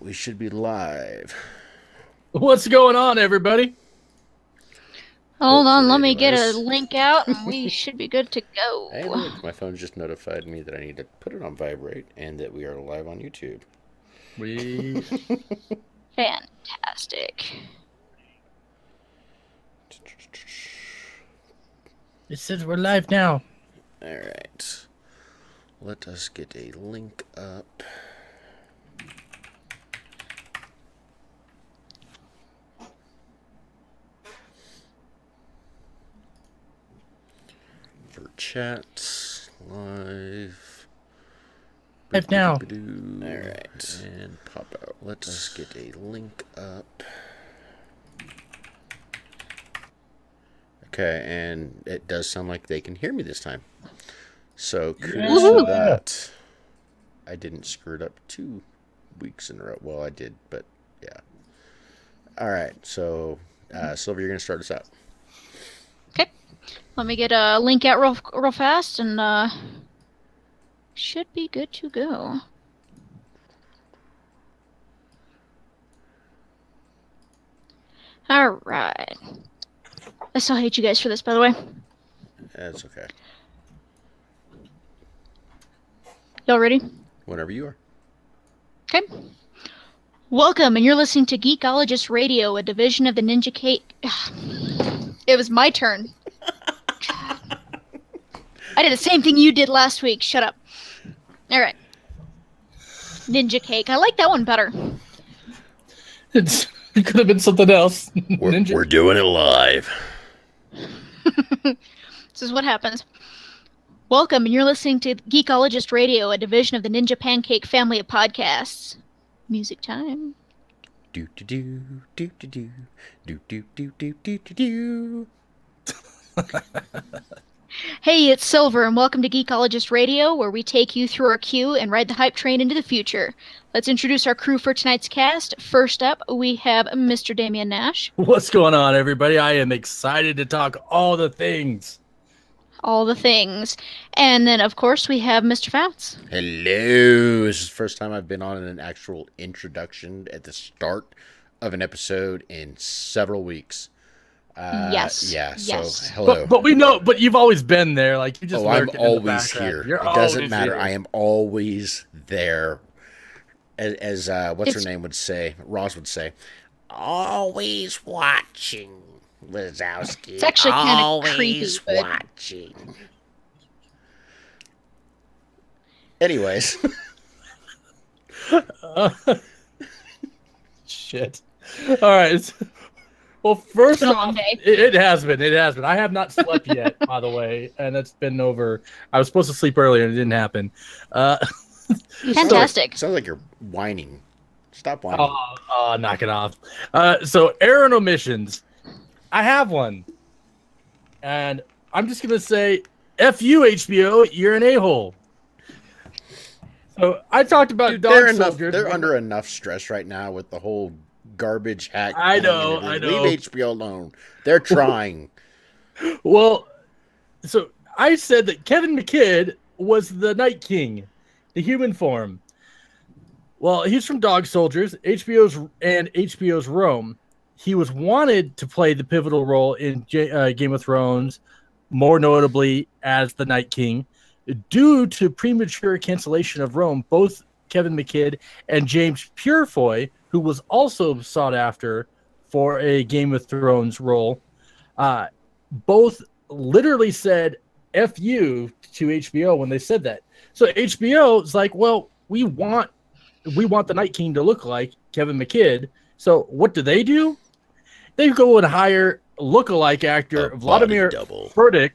We should be live. What's going on, everybody? Hold on, Hopefully, let me get a anyways. link out and we should be good to Hey, go. look, my phone just notified me that I need to put it on vibrate and that we are live on YouTube. We Fantastic. it says we're live now. All right. Let us get a link up. For chat, live. Live now. Alright. And pop out. Let us get a link up. Okay, and it does sound like they can hear me this time. So, kudos to that. I didn't screw it up 2 weeks in a row. Well, I did, but yeah. Alright, so, Sylvia, you're going to start us out. Okay. Let me get a link out real fast and should be good to go. Alright. I still hate you guys for this, by the way. That's okay. Y'all ready? Whenever you are. Okay. Welcome, and you're listening to Geekologist Radio, a division of the Ninja Cake. It was my turn. I did the same thing you did last week. Shut up. All right. Ninja Cake. I like that one better. It could have been something else. We're doing it live. This is what happens. Welcome, and you're listening to Geekologist Radio, a division of the Ninja Pancake family of podcasts. Music time. Do do do do do do do do do do do do do. Hey, it's Silver, and welcome to Geekologist Radio, where we take you through our queue and ride the hype train into the future. Let's introduce our crew for tonight's cast. First up, we have Mr. Damian Nash. What's going on, everybody? I am excited to talk all the things. All the things. And then, of course, we have Mr. Fats. Hello. This is the first time I've been on an actual introduction at the start of an episode in several weeks. Yes. Yeah. Yes. So hello. But we know. But you've always been there. Like you just. I'm lurking in the always background. here. You're It doesn't always matter. here. I am always there. As what's her name would say, Ross would say, always watching. Wazowski. It's actually kind of creepy. Always But... watching. Anyways. Shit. All right. Well, first been a long off, day. it has been. It has been. I have not slept yet, by the way, and it's been over. I was supposed to sleep earlier, and it didn't happen. Fantastic. Sounds like you're whining. Stop whining. Oh, knock it off. So, error and omissions. I have one. And I'm just going to say, F you, HBO, you're an a-hole. So, I talked about Dude, dog soldiers. they're under enough stress right now with the whole garbage hack. I thing know, and I everything. know. Leave HBO alone. They're trying. Well, so I said that Kevin McKidd was the Night King, the human form. Well, he's from Dog Soldiers, HBO's Rome. He was wanted to play the pivotal role in Game of Thrones, more notably as the Night King. Due to premature cancellation of Rome, both Kevin McKidd and James Purefoy, who was also sought after for a Game of Thrones role, both literally said F you to HBO when they said that. So HBO is like, well, we want the Night King to look like Kevin McKidd. So what do? They go and hire lookalike actor Vladimir Furtick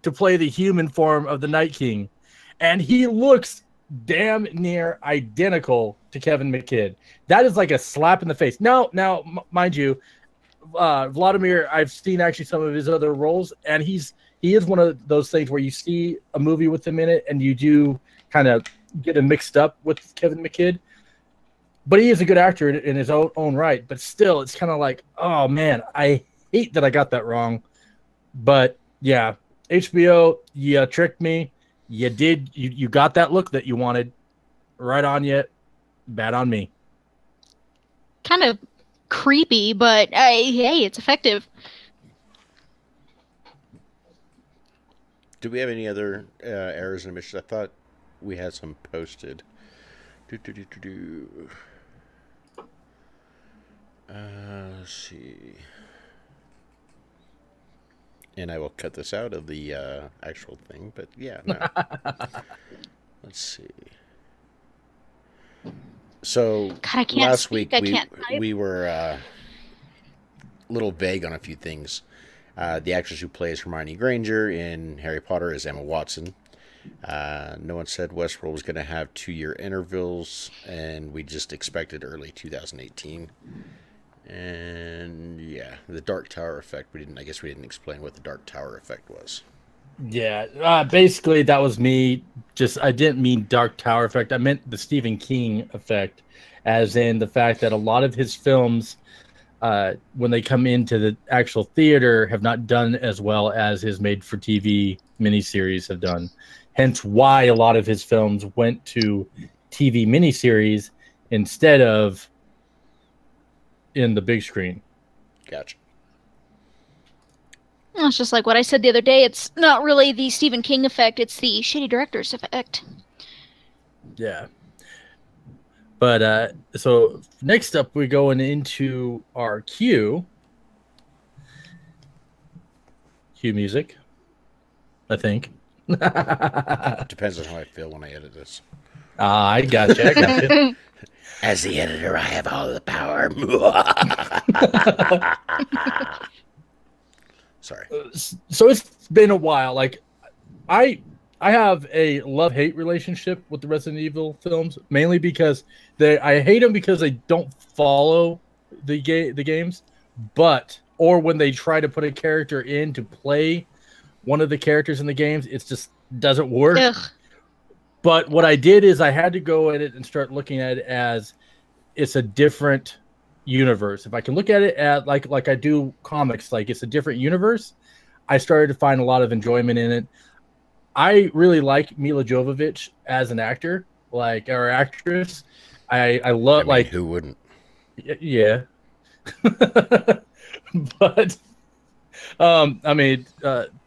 to play the human form of the Night King. And he looks damn near identical to Kevin McKidd. That is like a slap in the face. Now, mind you, Vladimir, I've seen actually some of his other roles, and he is one of those things where you see a movie with him in it, and you do kind of get him mixed up with Kevin McKidd. But he is a good actor in his own right. But still, it's kind of like, oh man, I hate that I got that wrong. But yeah, HBO, you tricked me. You did. You got that look that you wanted. Right on you. Bad on me. kind of creepy, but hey, it's effective. Do we have any other errors and omissions? I thought we had some posted. Let's see. And I will cut this out of the actual thing, but yeah, no. Let's see. So God, last week we were a little vague on a few things. The actress who plays Hermione Granger in Harry Potter is Emma Watson. No one said Westworld was going to have 2-year intervals, and we just expected early 2018. And yeah, the Dark Tower effect. I guess we didn't explain what the Dark Tower effect was. Yeah, basically that was me. I didn't mean Dark Tower effect. I meant the Stephen King effect, as in the fact that a lot of his films, when they come into the actual theater, have not done as well as his made-for-TV miniseries have done. Hence why a lot of his films went to TV miniseries instead of in the big screen. Gotcha. It's just like what I said the other day. It's not really the Stephen King effect. It's the shitty director's effect. Yeah. But so next up, we're going into our cue music, I think. Depends on how I feel when I edit this. I gotcha. As the editor, I have all the power. Sorry. So it's been a while. Like, I have a love-hate relationship with the Resident Evil films, mainly because I hate them because they don't follow the games, or when they try to put a character in to play one of the characters in the games, it just doesn't work. Ugh. But what I did is I had to go at it and start looking at it as it's a different universe. If I can look at it at like I do comics, like it's a different universe, I started to find a lot of enjoyment in it. I really like Mila Jovovich as an actor, or actress. I love who wouldn't? Yeah. But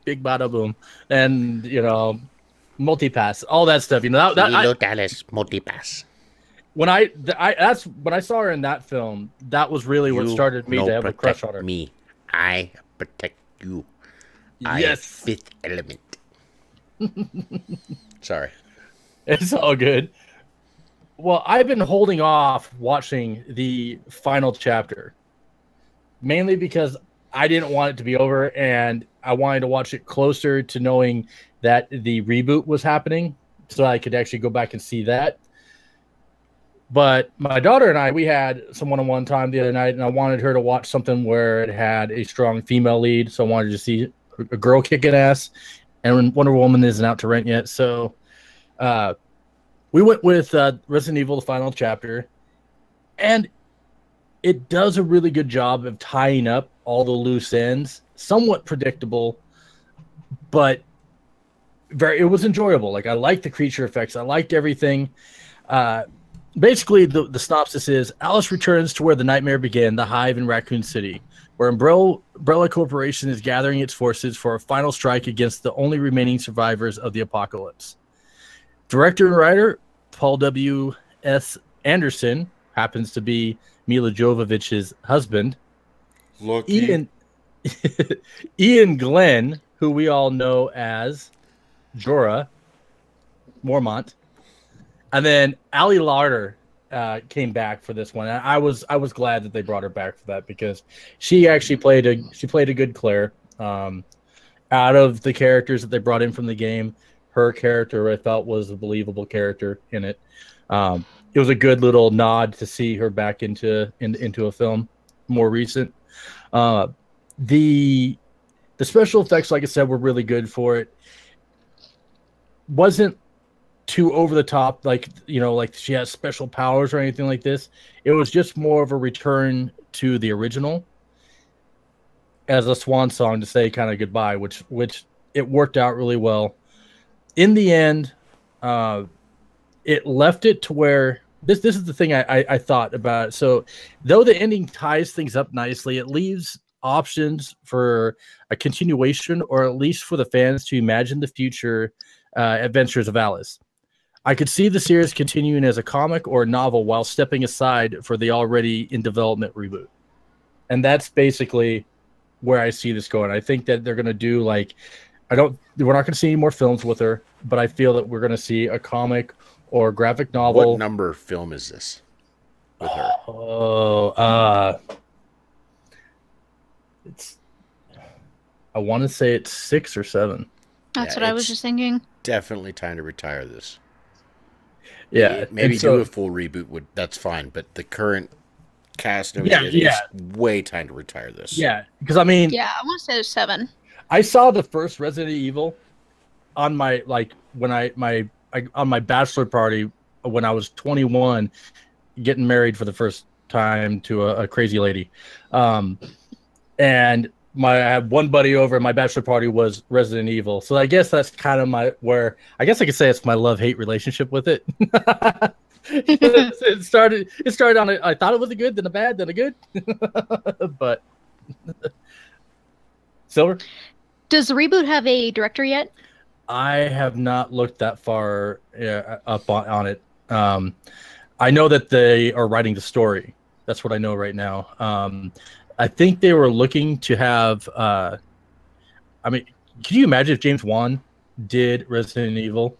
big bada boom, and multipass, all that stuff. Dallas multipass. When I saw her in that film, that was really what started me to have a crush on her. Me, I protect you. Yes. I am Fifth Element. Sorry. It's all good. Well, I've been holding off watching the final chapter, mainly because I didn't want it to be over, and I wanted to watch it closer to knowing that the reboot was happening, so I could actually go back and see that. But my daughter and I, we had some one-on-one time the other night, and I wanted her to watch something where it had a strong female lead, so I wanted to see a girl kicking ass, and Wonder Woman isn't out to rent yet, so we went with Resident Evil, the final chapter, and it does a really good job of tying up all the loose ends. Somewhat predictable, but it was enjoyable. Like, I liked the creature effects. I liked everything. Basically, the synopsis is Alice returns to where the nightmare began, the Hive in Raccoon City, where Umbrella Corporation is gathering its forces for a final strike against the only remaining survivors of the apocalypse. Director and writer Paul W. S. Anderson happens to be Mila Jovovich's husband. Lucky. Ian Glenn, who we all know as Jorah Mormont, and then Ali Larder came back for this one. And I was glad that they brought her back for that, because she actually played a good Claire. Out of the characters that they brought in from the game, her character I felt was a believable character in it. It was a good little nod to see her back into a film more recent. The special effects, like I said, were really good for it. Wasn't too over the top, like she has special powers or anything like this. It was just more of a return to the original as a swan song to say kind of goodbye, which it worked out really well. In the end, it left it to where this is the thing I thought about. So, though the ending ties things up nicely, it leaves options for a continuation, or at least for the fans to imagine the future adventures of Alice. I could see the series continuing as a comic or a novel while stepping aside for the already in development reboot. And that's basically where I see this going. I think that they're going to do we're not going to see any more films with her, but I feel that we're going to see a comic or graphic novel. What number film is this with her? I want to say it's 6 or 7. That's what I was just thinking. Definitely time to retire this. Yeah, maybe do a full reboot. That's fine, but the current cast and everything is way time to retire this. Yeah, because I mean, I want to say it's 7. I saw the first Resident Evil on my on my bachelor party when I was 21, getting married for the first time to a crazy lady, and I had one buddy over, and my bachelor party was Resident Evil. So I guess that's kind of I guess I could say it's my love-hate relationship with it. it started on I thought it was a good, then a bad, then a good. But Silver? Does the reboot have a director yet? I have not looked that far up on it. I know that they are writing the story. That's what I know right now. I think they were looking to have. I mean, can you imagine if James Wan did Resident Evil?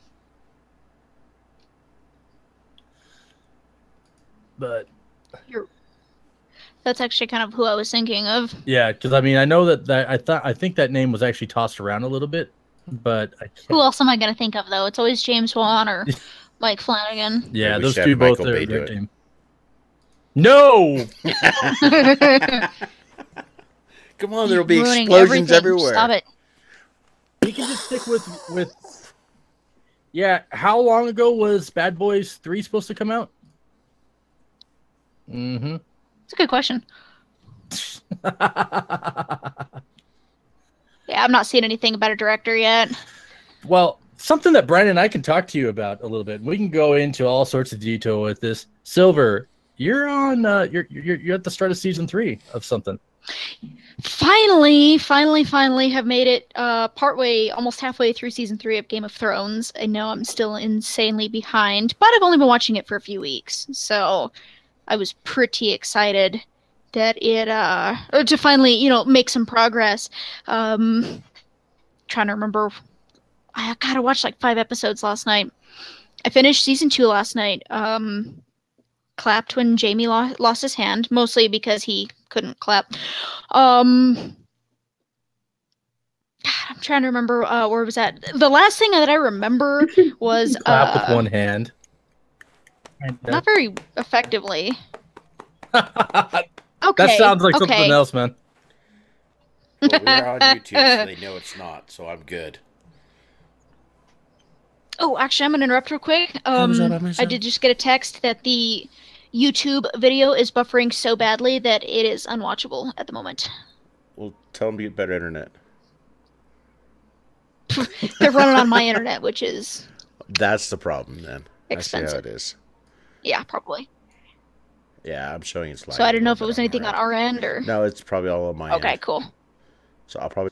But that's actually kind of who I was thinking of. Yeah, because I mean, I know that I think that name was actually tossed around a little bit, but who else am I going to think of though? It's always James Wan or Mike Flanagan. Yeah, those two both are a great team. No. Come on, there'll be explosions everywhere. Stop it. We can just stick with. Yeah, how long ago was Bad Boys 3 supposed to come out? Mm-hmm. It's a good question. Yeah, I'm not seeing anything about a director yet. Well, something that Brandon and I can talk to you about a little bit. We can go into all sorts of detail with this. Silver, you're on. You're at the start of season 3 of something. Finally have made it almost halfway through season 3 of Game of Thrones. I know I'm still insanely behind, but I've only been watching it for a few weeks, so I was pretty excited that it to finally make some progress. Trying to remember, I watched like 5 episodes last night. I finished season 2 last night. Clapped when Jamie lost his hand, mostly because he couldn't clap. God, I'm trying to remember where was that. The last thing that I remember was clap with one hand. Not very effectively. Okay. That sounds like something else, man. Well, we're on YouTube, so they know it's not, so I'm good. Oh, actually, I'm going to interrupt real quick. I did just get a text that the YouTube video is buffering so badly that it is unwatchable at the moment. Well, tell them to get better internet. They're running on my internet, which is... That's the problem, then. Expensive. I see how it is. Yeah, probably. Yeah, I'm showing it's live. So I didn't know if it was anything on our end or... No, it's probably all on my end. Okay, cool. So I'll probably